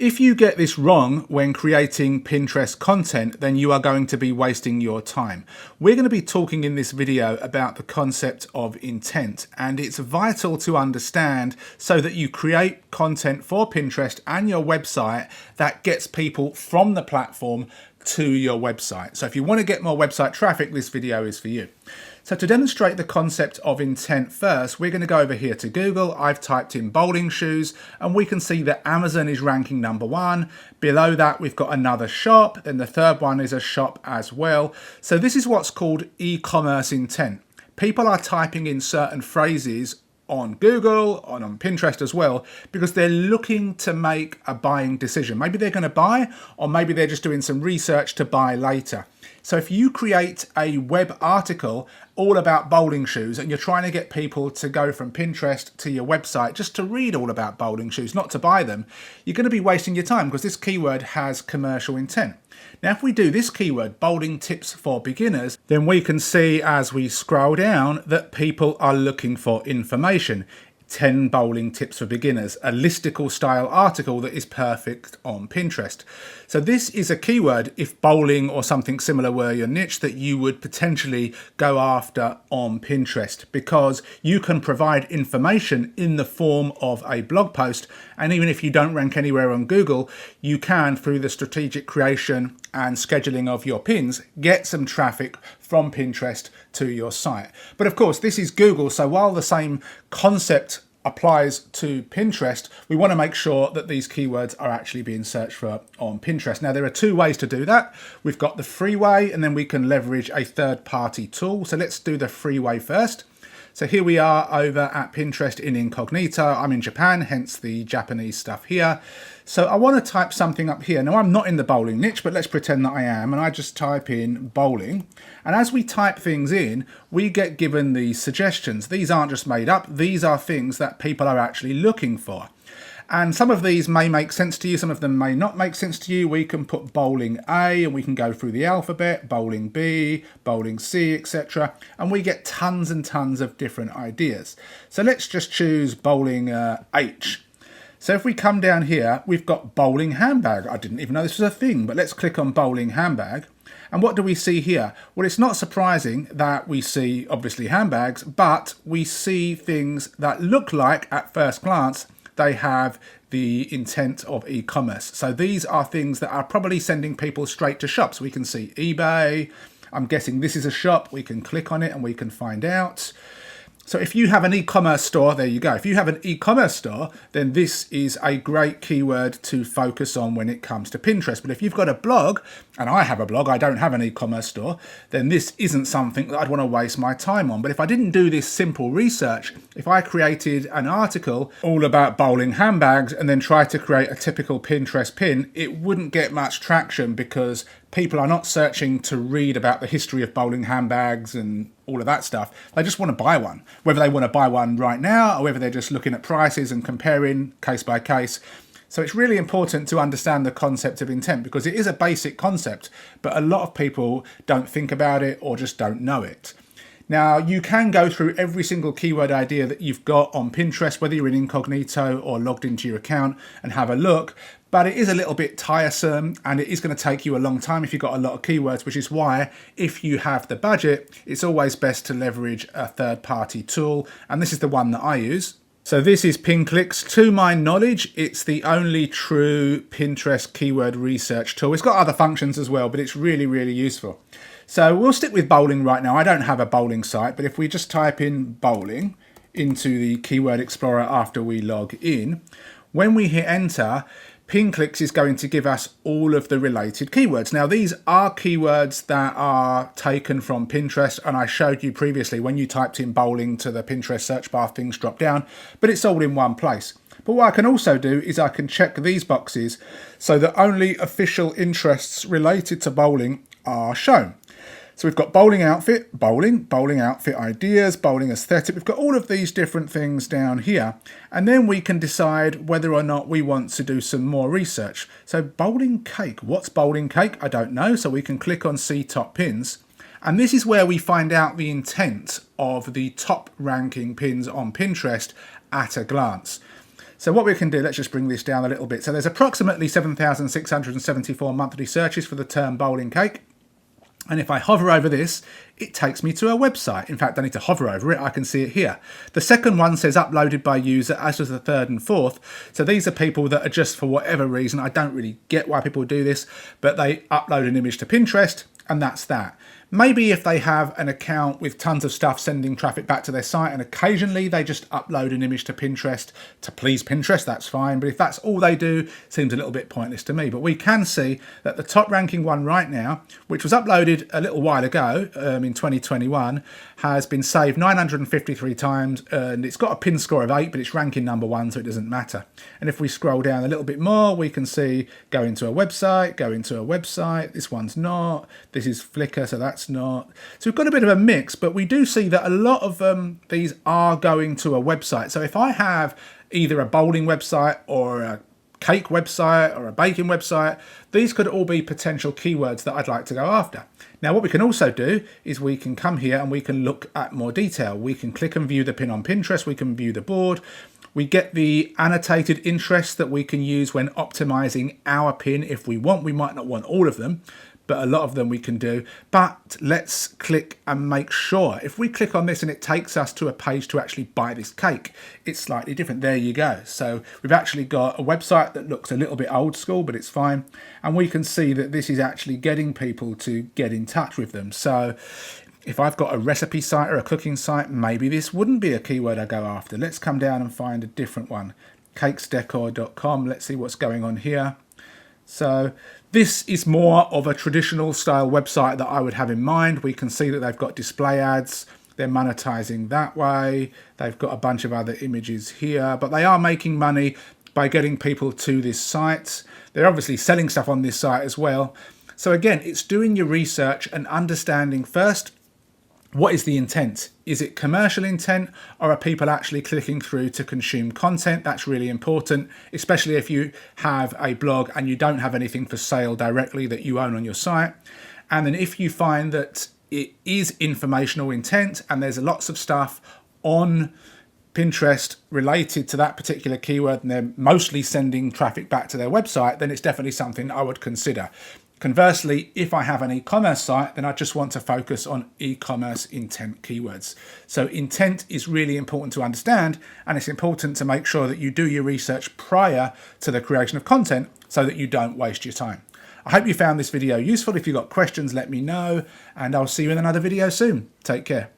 If you get this wrong when creating Pinterest content, then you are going to be wasting your time. We're going to be talking in this video about the concept of intent, and it's vital to understand so that you create content for Pinterest and your website that gets people from the platform to your website. So if you want to get more website traffic, this video is for you. So to demonstrate the concept of intent first, we're going to go over here to Google. I've typed in bowling shoes and we can see that Amazon is ranking #1. Below that, we've got another shop. Then the third one is a shop as well. So this is what's called e-commerce intent. People are typing in certain phrases on Google, on Pinterest as well, because they're looking to make a buying decision. Maybe they're going to buy, or maybe they're just doing some research to buy later. So if you create a web article all about bowling shoes and you're trying to get people to go from Pinterest to your website just to read all about bowling shoes, not to buy them, you're going to be wasting your time because this keyword has commercial intent. Now, if we do this keyword, bowling tips for beginners, then we can see as we scroll down that people are looking for information. 10 bowling tips for beginners, a listicle style article that is perfect on Pinterest. So this is a keyword, if bowling or something similar were your niche, that you would potentially go after on Pinterest, because you can provide information in the form of a blog post. And even if you don't rank anywhere on Google, you can, through the strategic creation and scheduling of your pins, get some traffic from Pinterest to your site. But of course, this is Google, so while the same concept applies to Pinterest, we want to make sure that these keywords are actually being searched for on Pinterest. Now, there are two ways to do that. We've got the free way, and then we can leverage a third-party tool. So let's do the free way first. So here we are over at Pinterest in incognito. I'm in Japan, hence the Japanese stuff here. So I want to type something up here. Now, I'm not in the bowling niche, but let's pretend that I am. And I just type in bowling. And as we type things in, we get given these suggestions. These aren't just made up. These are things that people are actually looking for. And some of these may make sense to you, some of them may not make sense to you. We can put bowling A and we can go through the alphabet, bowling B, bowling C, etc. And we get tons and tons of different ideas. So let's just choose bowling H. So if we come down here, we've got bowling handbag. I didn't even know this was a thing, but let's click on bowling handbag. And what do we see here? Well, it's not surprising that we see obviously handbags, but we see things that look like at first glance they have the intent of e-commerce. So these are things that are probably sending people straight to shops. We can see eBay. I'm guessing this is a shop. We can click on it and we can find out. So if you have an e-commerce store, there you go. If you have an e-commerce store, then this is a great keyword to focus on when it comes to Pinterest. But if you've got a blog, and I have a blog, I don't have an e-commerce store, then this isn't something that I'd want to waste my time on. But if I didn't do this simple research, if I created an article all about bowling handbags and then tried to create a typical Pinterest pin, it wouldn't get much traction because people are not searching to read about the history of bowling handbags and all of that stuff. They just want to buy one. Whether they want to buy one right now or whether they're just looking at prices and comparing case by case. So it's really important to understand the concept of intent because it is a basic concept, but a lot of people don't think about it or just don't know it. Now, you can go through every single keyword idea that you've got on Pinterest, whether you're in incognito or logged into your account, and have a look. But it is a little bit tiresome and it is going to take you a long time if you've got a lot of keywords, which is why if you have the budget, it's always best to leverage a third-party tool. And this is the one that I use. So this is PinClicks. To my knowledge, it's the only true Pinterest keyword research tool. It's got other functions as well, but it's really, really useful. So we'll stick with bowling right now. I don't have a bowling site, but if we just type in bowling into the Keyword Explorer after we log in, when we hit enter, PinClicks is going to give us all of the related keywords. Now, these are keywords that are taken from Pinterest, and I showed you previously when you typed in bowling to the Pinterest search bar, things drop down, but it's all in one place. But what I can also do is I can check these boxes so that only official interests related to bowling are shown. So we've got bowling outfit, bowling outfit ideas, bowling aesthetic. We've got all of these different things down here. And then we can decide whether or not we want to do some more research. So bowling cake, what's bowling cake? I don't know. So we can click on see top pins. And this is where we find out the intent of the top ranking pins on Pinterest at a glance. So what we can do, let's just bring this down a little bit. So there's approximately 7,674 monthly searches for the term bowling cake. And if I hover over this, it takes me to a website. In fact, I need to hover over it. I can see it here. The second one says uploaded by user, as does the third and fourth. So these are people that are just, for whatever reason, I don't really get why people do this, but they upload an image to Pinterest and that's that. Maybe if they have an account with tons of stuff sending traffic back to their site and occasionally they just upload an image to Pinterest to please Pinterest, that's fine. But if that's all they do, it seems a little bit pointless to me. But we can see that the top ranking one right now, which was uploaded a little while ago in 2021, has been saved 953 times and it's got a pin score of 8, but it's ranking number 1, so it doesn't matter. And if we scroll down a little bit more, we can see go into a website, go into a website. This one's not. This is Flickr, so that's not. So we've got a bit of a mix, but we do see that a lot of these are going to a website. So if I have either a bowling website or a cake website or a baking website, these could all be potential keywords that I'd like to go after. Now what we can also do is we can come here and we can look at more detail. We can click and view the pin on Pinterest, we can view the board. We get the annotated interests that we can use when optimizing our pin if we want. We might not want all of them, but a lot of them we can do. But let's click and make sure. If we click on this and it takes us to a page to actually buy this cake, it's slightly different. There you go. So we've actually got a website that looks a little bit old school, but it's fine. And we can see that this is actually getting people to get in touch with them. So if I've got a recipe site or a cooking site, maybe this wouldn't be a keyword I go after. Let's come down and find a different one. cakesdecor.com. Let's see what's going on here. So this is more of a traditional style website that I would have in mind. We can see that they've got display ads. They're monetizing that way. They've got a bunch of other images here, but they are making money by getting people to this site. They're obviously selling stuff on this site as well. So again, it's doing your research and understanding first, what is the intent? Is it commercial intent or are people actually clicking through to consume content? That's really important, especially if you have a blog and you don't have anything for sale directly that you own on your site. And then if you find that it is informational intent and there's lots of stuff on Pinterest related to that particular keyword and they're mostly sending traffic back to their website, then it's definitely something I would consider. Conversely, if I have an e-commerce site, then I just want to focus on e-commerce intent keywords. So intent is really important to understand, and it's important to make sure that you do your research prior to the creation of content so that you don't waste your time. I hope you found this video useful. If you've got questions, let me know, and I'll see you in another video soon. Take care.